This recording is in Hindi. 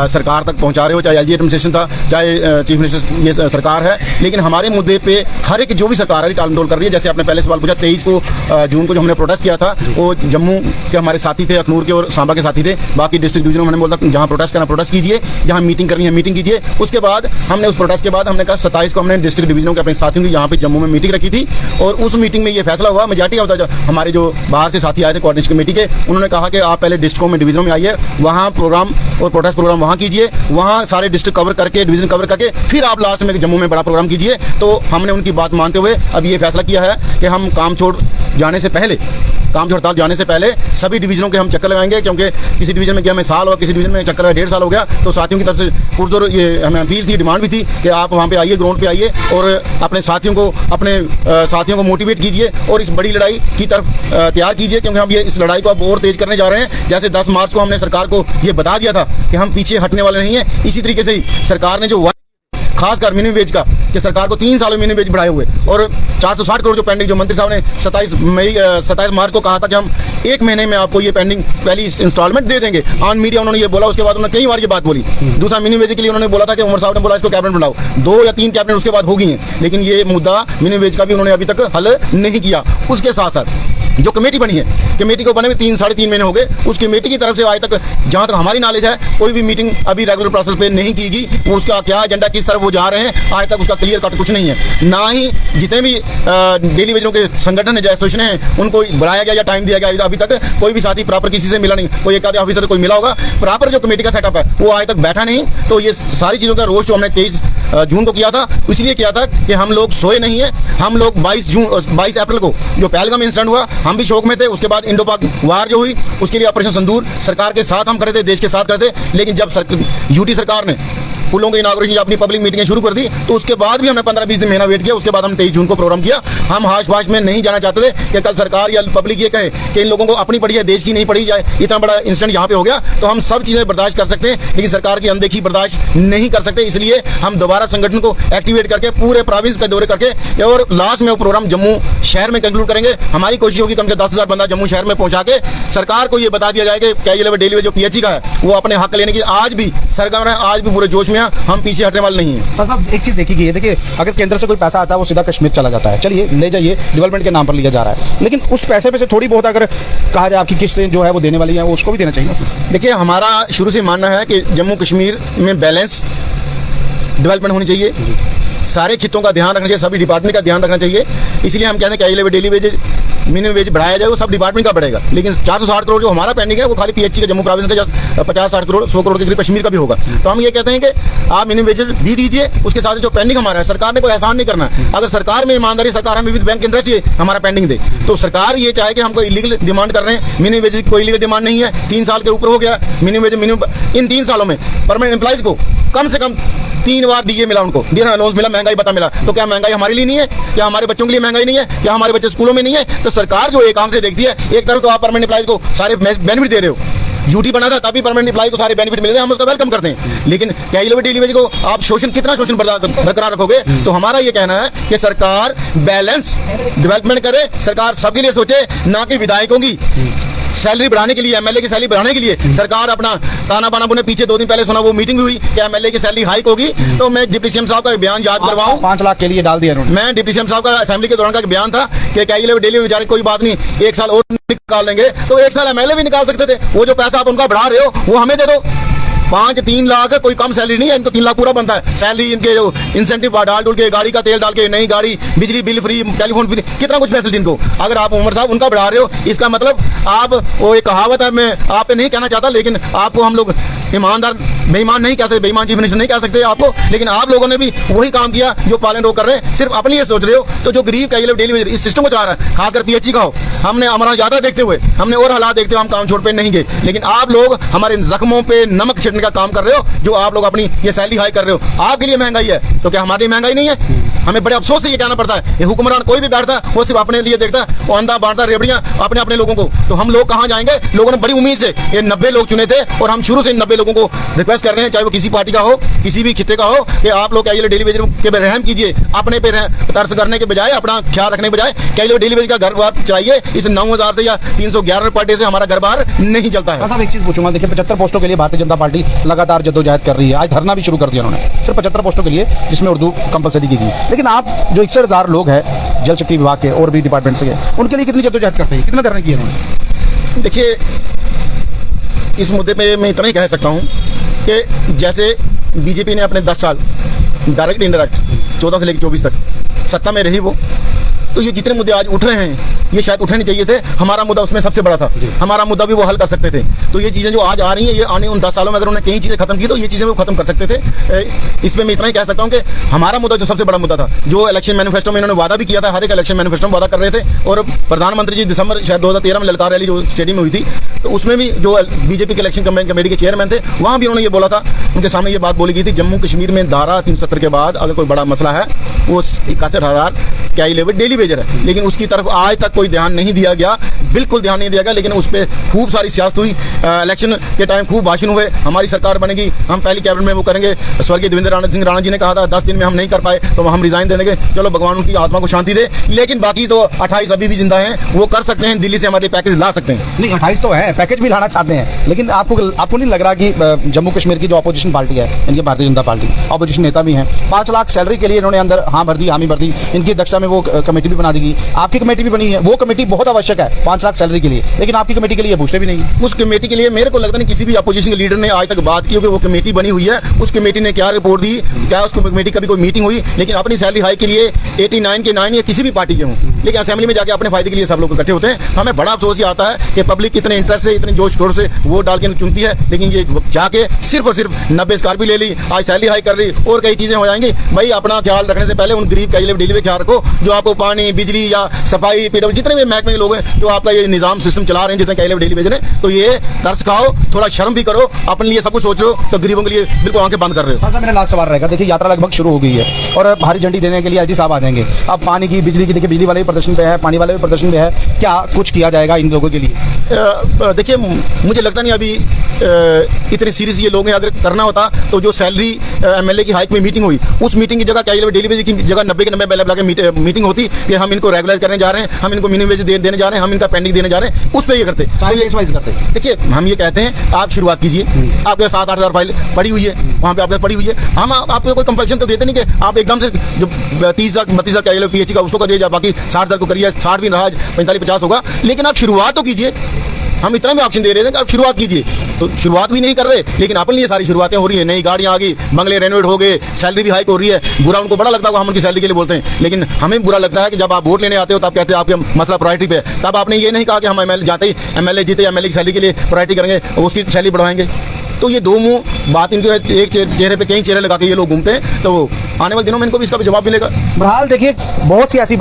सरकार तक पहुंचा रहे हो, चाहे एलजी एडमिनिस्ट्रेशन था, चाहे चीफ मिनिस्टर ये सरकार है, लेकिन हमारे मुद्दे पे हर एक जो भी सरकार है टालमटोल कर रही है। जैसे आपने पहले सवाल पूछा 23 को जून को जो हमने प्रोटेस्ट किया था, वो जम्मू के हमारे साथी थे, अखनूर के और सांबा के साथी थे। बाकी डिस्ट्रिक्ट डिवीजन में मैंने बोला जहाँ प्रोटेस्ट करना प्रोटेस्ट कीजिए, जहाँ मीटिंग करनी है मीटिंग कीजिए। उसके बाद हमने उस प्रोटेस्ट के बाद हमने कहा 27 को हमने डिस्ट्रिक्ट डिवीजनों के अपने साथियों की यहाँ पे जम्मू में मीटिंग रखी थी, और उस मीटिंग में ये फैसला हुआ, मेजॉरिटी होता है हमारे जो बाहर से साथी आए थे कोऑर्डिनेशन कमेटी के, उन्होंने कहा कि आप पहले डिस्ट्रिक्टों में डिवीजनों में आइए, वहाँ प्रोग्राम और प्रोटेस्ट प्रोग्राम वहाँ कीजिए, वहाँ सारे डिस्ट्रिक्ट कवर करके डिवीजन कवर करके फिर आप लास्ट में जम्मू में बड़ा प्रोग्राम कीजिए। तो हमने उनकी बात मानते हुए अब ये फैसला किया है कि हम काम छोड़ जाने से पहले, काम छोड़ हड़ताल जाने से पहले सभी डिवीजनों के हम चक्कर लगाएंगे, क्योंकि किसी डिवीजन में गया हमें साल और किसी डिवीजन में चक्कर 1.5 साल हो गया। तो साथियों की तरफ से पुरजोर ये हमें अपील थी, डिमांड भी थी कि आप वहाँ पे आइए, ग्राउंड पे आइए और अपने साथियों को मोटिवेट कीजिए और इस बड़ी लड़ाई की तरफ तैयार कीजिए, क्योंकि हम ये इस लड़ाई को अब और तेज करने जा रहे हैं। जैसे 10 मार्च को हमने सरकार को ये बता दिया था कि हम पीछे हटने वाले नहीं है, इसी तरीके से ही सरकार ने जो खासकर मिनिमम वेज का, कि सरकार को 3 सालों में मिनिमम वेज बढ़ाए हुए और 460 करोड़ जो पेंडिंग, जो मंत्री साहब ने 27 मार्च को कहा था कि हम 1 महीने में आपको ये पेंडिंग पहली इंस्टॉलमेंट दे देंगे। ऑन मीडिया उन्होंने ये बोला, उसके बाद उन्होंने कई बार ये बात बोली। दूसरा मिनिमम वेज के लिए उन्होंने बोला था कि उमर साहब ने बोला इसको कैबिनेट बनाओ, 2 या 3 कैबिनेट उसके बाद हो गई हैं, लेकिन ये मुद्दा मिनिमम वेज का भी उन्होंने अभी तक हल नहीं किया। उसके साथ साथ जो कमेटी बनी है, कमेटी को बने में 3-3.5 महीने हो गए, उस कमेटी की तरफ से आज तक जहां तक हमारी नॉलेज है कोई भी मीटिंग अभी रेगुलर प्रोसेस पे नहीं की गई। उसका क्या एजेंडा, किस तरफ वो जा रहे हैं, आज तक उसका क्लियर कट कुछ नहीं है। ना ही जितने भी डेली वेजरों के संगठन है, एसोसिएशन है, उनको बुलाया गया या टाइम दिया गया। अभी तक कोई भी साथी प्रॉपर किसी से मिला नहीं, कोई एक आधे ऑफिसर कोई मिला होगा, प्रॉपर जो कमेटी का सेटअप है वो आज तक बैठा नहीं। तो ये सारी चीजों का रोज जो हमने 23 जून को किया था, इसलिए किया था कि हम लोग सोए नहीं है। हम लोग 22 अप्रैल को जो पहलगाम इंसिडेंट हुआ, हम भी शोक में थे। उसके बाद इंडो पाक वार जो हुई, उसके लिए ऑपरेशन सिंदूर सरकार के साथ हम करे थे, देश के साथ करे थे। लेकिन जब यूटी सरकार ने पुलों की इनॉग्रेशन अपनी पब्लिक मीटिंगें शुरू कर दी, तो उसके बाद भी हमने 15-20 दिन महीना वेट किया। उसके बाद हम 23 जून को प्रोग्राम किया। हम हाश फाश में नहीं जाना चाहते थे कि कल सरकार या पब्लिक ये कहे कि इन लोगों को अपनी पड़ी है, देश की नहीं पड़ी जाए, इतना बड़ा इंसिडेंट यहाँ पे हो गया। तो हम सब चीजें बर्दाश्त कर सकते हैं, लेकिन सरकार की अनदेखी बर्दाश्त नहीं कर सकते। इसलिए हम दोबारा संगठन को एक्टिवेट करके पूरे प्रोविंस का दौरे करके और लास्ट में वो प्रोग्राम जम्मू शहर में कंक्लूड करेंगे। हमारी कोशिश होगी कम से 10,000 बंदा जम्मू शहर में पहुंचा के सरकार को ये बता दिया जाए कि कैजुअल डेली जो पीएचई का है वो अपने हक लेने की आज भी सरगर्म है, आज भी पूरे जोश में है, हम पीछे हटने वाले नहीं है। मतलब एक चीज देखी गई है, देखिए अगर केंद्र से कोई पैसा आता है वो सीधा कश्मीर चला जाता है, चलिए ले जाइए, डेवलपमेंट के नाम पर लिया जा रहा है, लेकिन उस पैसे में से थोड़ी बहुत अगर कहा जाए आपकी किस्तें जो है वो देने वाली है, वो उसको भी देना चाहिए। देखिए हमारा शुरू से मानना है कि जम्मू कश्मीर में बैलेंस डेवलपमेंट होनी चाहिए, सारे खितों का ध्यान रखना चाहिए, सभी डिपार्टमेंट का ध्यान रखना चाहिए। इसलिए हम कहते हैं कि डेली वेज मिनिमम वेज बढ़ाया जाए, वो सब डिपार्टमेंट का बढ़ेगा। लेकिन 460 करोड़ जो हमारा पेंडिंग है वो खाली पीएचई का जम्मू प्रोविंस का 50-60 करोड़ 100 करोड़ के करीब कश्मीर का भी होगा। तो हम ये कहते हैं कि आप मिनिमम वेजेस भी दीजिए, उसके साथ जो पेंडिंग हमारा है सरकार ने कोई एहसान नहीं करना है। अगर सरकार में ईमानदारी, सरकार हमें विद बैंक इंटरेस्ट ये हमारा पेंडिंग दे, तो सरकार ये चाहे कि हम कोई इलीगल डिमांड कर रहे हैं, मिनिमम वेज की कोई इलीगल डिमांड नहीं है। 3 साल के ऊपर हो गया मिनिमम वेज, इन 3 सालों में परमानेंट एम्प्लॉइज को कम से कम 3 बार डीए मिला, उनको डीए अलाउंस मिला, महंगाई भत्ता मिला। तो क्या महंगाई हमारे लिए नहीं है? क्या हमारे बच्चों के लिए महंगाई नहीं है? क्या हमारे बच्चे स्कूलों में नहीं है? तो सरकार जो एक आंख से देखती है, एक तरफ तो आप परमानेंट एम्प्लॉइज को सारे बेनिफिट दे रहे हो, ड्यूटी बना था तभी परमानेंट एम्प्लॉय को सारे बेनिफिट मिलते हैं, हम उसका वेलकम करते हैं। लेकिन कैजुअल डेली वेज को आप कितना शोषण बरकरार रखोगे? तो हमारा ये कहना है कि सरकार बैलेंस डेवलपमेंट करे, सरकार सबके लिए सोचे, ना कि विधायकों की सैलरी बढ़ाने के लिए, एमएलए की सैलरी बढ़ाने के लिए सरकार अपना ताना बाना बुने। पीछे 2 दिन पहले सुना वो मीटिंग हुई कि एमएलए की सैलरी हाइक होगी। तो मैं डिप्टी सीएम साहब का बयान याद करवाऊं, 5 लाख के लिए डाल दिया उन्होंने। मैं डिप्टी सीएम साहब का असेंबली के दौरान का बयान था कि कैजुअल डेली बेचारे कोई बात नहीं, 1 साल और निकाल लेंगे। तो 1 साल एमएलए भी निकाल सकते थे। वो जो पैसा आप उनका बढ़ा रहे हो वो हमें दे दो। 5-3 लाख कोई कम सैलरी नहीं है, इनको 3 लाख पूरा बनता है सैलरी। इनके जो इंसेंटिव डाल डूल के, गाड़ी का तेल डाल के, नई गाड़ी, बिजली बिल फ्री, टेलीफोन फ्री, कितना कुछ फैसिलिटी इनको। अगर आप उमर साहब उनका बढ़ा रहे हो, इसका मतलब आप, वो एक कहावत है, मैं आप पे नहीं कहना चाहता, लेकिन आपको हम लोग ईमानदार बेईमान नहीं कह सकते, बेईमान चीफ मिनिस्टर नहीं कह सकते आपको, लेकिन आप लोगों ने भी वही काम किया जो पालन रोक कर रहे हैं, सिर्फ अपने लिए सोच रहे हो। तो जो गरीब कैजुअल डेली वेज इस सिस्टम को चला रहा है, खासकर पीएचई का हो, हमने हमारा ज्यादा देखते हुए, हमने और हालात देखते हुए हम काम छोड़ पे नहीं गए। लेकिन आप लोग हमारे जख्मों पे नमक छिड़कने का काम कर रहे हो, जो आप लोग अपनी ये सैलरी हाई कर रहे हो। आपके लिए महंगाई है तो क्या हमारी महंगाई नहीं है? हमें बड़े अफसोस से ये कहना पड़ता है, ये हुक्मरान कोई भी बैठता है वो सिर्फ अपने लिए देखता है, वो अंधा बांटता रेवड़ियां अपने अपने लोगों को। तो हम लोग कहाँ जाएंगे? लोगों ने बड़ी उम्मीद से ये 90 लोग चुने थे और हम शुरू से इन 90 लोगों को रिक्वेस्ट कर रहे हैं, चाहे वो किसी पार्टी का हो, किसी भी खिते का हो, कि आप लोग कैले डेली वेजर के पे रहम कीजिए, अपने पे तर्स करने के बजाय, अपना ख्याल रखने के बजाय कैले डेली वेजर का घर बार चलाइए। इस 9000 से या 311 पर डे से हमारा घर बार नहीं चलता है। साहब एक चीज पूछूंगा, देखिए 75 पोस्टों के लिए भारतीय जनता पार्टी लगातार जद्दोजहद कर रही है। आज धरना भी शुरू कर दिया उन्होंने सिर्फ 75 पोस्टों के लिए, जिसमें उर्दू कंपलसरी की गई। लेकिन आप जो 61,000 लोग हैं जल शक्ति विभाग के और भी डिपार्टमेंट से, उनके लिए कितनी जद्दोजहद करते हैं, कितना धरना किए उन्होंने? देखिए, इस मुद्दे पे मैं इतना ही कह सकता हूं कि जैसे बीजेपी ने अपने 10 साल डायरेक्ट इनडायरेक्ट 14 से लेकर 24 तक सत्ता में रही, वो तो ये जितने मुद्दे आज उठ रहे हैं ये शायद उठने नहीं चाहिए थे। हमारा मुद्दा उसमें सबसे बड़ा था, हमारा मुद्दा भी वो हल कर सकते थे। तो ये चीजें जो आज आ रही हैं, ये आने उन 10 सालों में अगर उन्होंने कई चीजें खत्म की तो ये चीजें वो खत्म कर सकते थे। इसमें मैं इतना ही कह सकता हूं कि हमारा मुद्दा जो सबसे बड़ा मुद्दा था, जो इलेक्शन मैनिफेस्टो में इन्होंने वादा भी किया था, हर एक इलेक्शन मैनिफेस्टो में वादा कर रहे थे, और प्रधानमंत्री जी दिसंबर शायद 2013 में ललकार रैली जो स्टेडियम में हुई थी, तो उसमें भी जो बीजेपी के इलेक्शन कमेटी के चेयरमैन थे, वहां भी उन्होंने ये बोला था, उनके सामने ये बात बोली गई थी, जम्मू कश्मीर में धारा 370 के बाद अगर कोई बड़ा मसला है, वो 61,000 क्या लेवल डेली वेजर है, लेकिन उसकी तरफ आज तक कोई ध्यान नहीं दिया गया, बिल्कुल ध्यान नहीं दिया गया। लेकिन उस पर खूब सारी सियासत हुई, इलेक्शन के टाइम खूब भाषण हुए, हमारी सरकार बनेगी, हम पहली कैबिनेट में वो करेंगे। स्वर्गीय देवेंद्र सिंह राणा जी ने कहा था 10 दिन में हम नहीं कर पाए तो हम रिजाइन दे देंगे, चलो भगवान उनकी आत्मा को शांति दे। लेकिन बाकी तो 28 अभी भी जिंदा हैं, वो कर सकते हैं, दिल्ली से हमारे पैकेज ला सकते हैं। नहीं 28 तो है, पैकेज भी लाना चाहते हैं, लेकिन आपको नहीं लग रहा कि जम्मू कश्मीर की जो अपोजिशन पार्टी है, इनकी भारतीय जनता पार्टी अपोजिशन नेता भी हैं, 5 लाख सैलरी के लिए इन्होंने अंदर हाँ भर दी, हामी भर दी, इनकी अध्यक्षता में वो कमेटी भी बना दी गई, आपकी कमेटी भी बनी है, वो कमेटी बहुत आवश्यक है 5 लाख सैलरी के लिए, लेकिन आपकी कमेटी के लिए पूछते भी नहीं। उस कमेटी के लिए मेरे को लगता नहीं किसी भी अपोजिशन के लीडर ने आज तक बात की कि वो कमेटी बनी हुई है, उस कमेटी ने क्या रिपोर्ट दी, क्या उस कमेटी कभी कोई मीटिंग हुई। लेकिन अपनी सैलरी हाई के लिए 89 के 9 या किसी भी पार्टी के हों, लेकिन असेंबली में जाके अपने फायदे के लिए सब लोग इकट्ठे होते हैं। हमें बड़ा अफसोस ये आता है कि पब्लिक कितने इंटरेस्ट से, इतने जोश तोड़ से वोट डाल के चुनती है, लेकिन ये जाके सिर्फ और सिर्फ 90 स्कॉर्पियो ले ली, आज सैलरी हाई कर रही और कई चीजें हो जाएंगी। भाई अपना ख्याल रखने से पहले उन गरीब का डेली में ख्याल रखो, जो आपको पानी, बिजली या सफाई, पीडब्ल्यू जितने भी महकमे के लोग हैं जो आपका ये निजाम सिस्टम चला रहे हैं, जितने कैले डेली भेज रहे हैं, तो ये तरस खाओ, थोड़ा शर्म भी करो, अपने लिए सब कुछ सोच लो, तो गरीबों के लिए बिल्कुल आंखें बंद कर रहे हो। मेरा लास्ट सवाल रहेगा, देखिए यात्रा लगभग शुरू हो गई है और भारी झंडी देने के लिए एलजी साहब आ जाएंगे। अब पानी की, बिजली की, देखिए बिजली वाले भी प्रदर्शन पे है, पानी वाले भी प्रदर्शन पे है, क्या कुछ किया जाएगा इन लोगों के लिए? देखिए, मुझे लगता नहीं अभी इतने सीरियस ये लोग हैं। अगर करना होता तो जो सैलरी एमएलए की हाइक में मीटिंग हुई, उस मीटिंग की जगह क्या डेली वेज की जगह 90 के 90 पहले मीटिंग होती कि हम इनको रेगुलर करने जा रहे हैं, हम इनको मिनिमम वेज देने जा रहे हैं, हम इनका पेंडिंग देने जा रहे हैं, उस पर ये करते। देखिए, हम ये कहते हैं आप शुरुआत कीजिए, आपके 7-8 हज़ार फाइल पड़ी हुई है, वहाँ पे आपके पड़ी हुई है, हम आपको कोई कंपल्शन तो देते नहीं कि आप एकदम से जो 30,000-32,000 क्या पीएचडी का उसको करिए, बाकी 60,000 को करिए, 60 भी रहा 45-50 होगा, लेकिन आप शुरुआत तो कीजिए। हम इतना भी ऑप्शन दे रहे थे कि आप शुरुआत कीजिए, तो शुरुआत भी नहीं कर रहे, लेकिन अपने लिए सारी शुरुआतें हो रही है, नई गाड़ियां आ गई, बंगले रेनोवेट हो गए, सैलरी भी हाइक हो रही है। बुरा उनको बड़ा लगता है, हम उनकी सैलरी के लिए बोलते हैं, लेकिन हमें बुरा लगता है कि जब आप वोट लेने आते हो तब कहते हैं आपके मसला प्रायोरिटी पे, तब आपने ये नहीं कहा कि हम एमएलए जाते ही एमएलए जीते एमएलए की सैलरी के लिए प्रायोरिटी करेंगे और उसकी सैलरी बढ़ाएंगे। तो ये दो मुंह बात, इनके एक चेहरे पे कई चेहरे लगा के ये लोग घूमते हैं, तो आने वाले दिनों में इनको भी इसका भी जवाब मिलेगा। बहरहाल देखिए, बहुत सी ऐसी